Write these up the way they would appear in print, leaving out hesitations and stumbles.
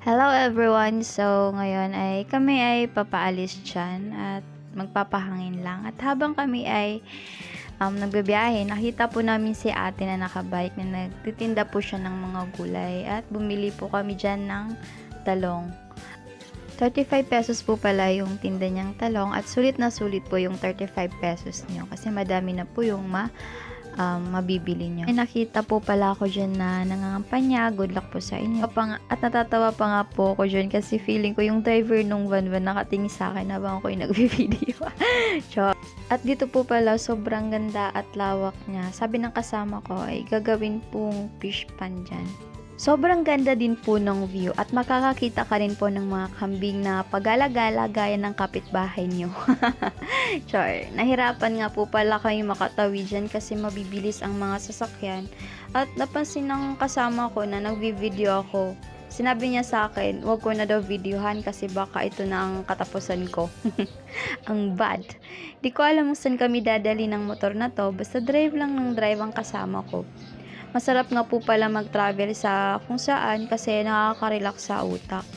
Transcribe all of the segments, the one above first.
Hello everyone! So, ngayon ay kami ay papaalis dyan at magpapahangin lang. At habang kami ay nagbibiyahe, nakita po namin si ate na nakabike na nagtitinda po siya ng mga gulay at bumili po kami dyan ng talong. 35 pesos po pala yung tinda niyang talong at sulit na sulit po yung 35 pesos niyo kasi madami na po yung mabibili nyo. Ay, nakita po pala ako dyan na nangangampanya. Good luck po sa inyo. At natatawa pa nga po ako dyan kasi feeling ko yung driver nung van nakatingin sa akin habang ako yung nagbi-video. At dito po pala sobrang ganda at lawak niya. Sabi ng kasama ko ay gagawin pong fish pan dyan. Sobrang ganda din po ng view at makakakita ka rin po ng mga kambing na pagala-gala gaya ng kapitbahay nyo. Char, nahirapan nga po pala kayo makatawid dyan kasi mabibilis ang mga sasakyan. At napansin ng kasama ko na nagvi-video ako. Sinabi niya sa akin, wag ko na daw videohan kasi baka ito na ang katapusan ko. Ang bad. Di ko alam kung saan kami dadali ng motor na to, basta drive lang ng drive ang kasama ko. Masarap nga po pala mag-travel sa kung saan kasi nakaka-relax sa utak.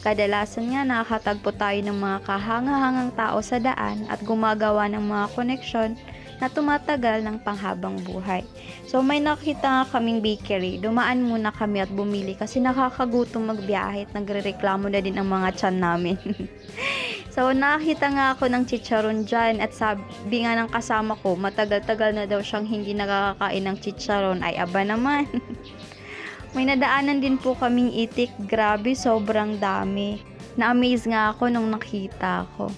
Kadalasan nga nakakatagpo tayo ng mga kahanga-hangang tao sa daan at gumagawa ng mga koneksyon na tumatagal ng panghabang buhay. So may nakita nga kaming bakery, dumaan muna kami at bumili kasi nakakagutom magbiyahe at nagrereklamo na din ang mga tiyan namin. So, nakakita nga ako ng chicharon dyan at sabi nga ng kasama ko, matagal-tagal na daw siyang hindi nakakakain ng chicharon. Ay, aba naman. May nadaanan din po kaming itik. Grabe, sobrang dami. Na-amaze nga ako nung nakita ko.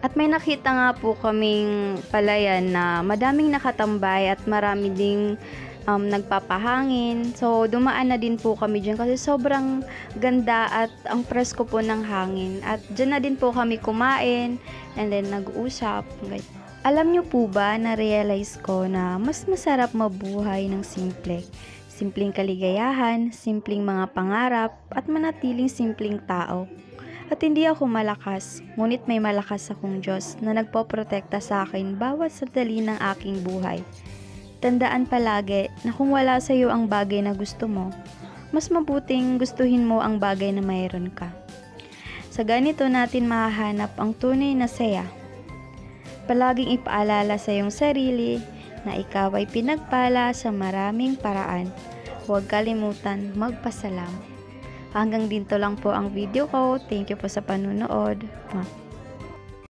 At may nakita nga po kaming palayan na madaming nakatambay at marami ding nagpapahangin. So, dumaan na din po kami dyan kasi sobrang ganda at ang presko po ng hangin. At dyan na din po kami kumain and then nag-uusap. Alam nyo po ba, na-realize ko na mas masarap mabuhay ng simple. Simpleng kaligayahan, simpleng mga pangarap, at manatiling simpleng tao. At hindi ako malakas, ngunit may malakas akong Diyos na nagpoprotekta sa akin bawat sandali ng aking buhay. Tandaan palagi na kung wala sa iyo ang bagay na gusto mo, mas mabuting gustuhin mo ang bagay na mayroon ka. Sa ganito natin mahahanap ang tunay na saya. Palaging ipaalala sa iyong sarili na ikaw ay pinagpala sa maraming paraan. Huwag kalimutan magpasalamat. Hanggang dito lang po ang video ko. Thank you po sa panunood.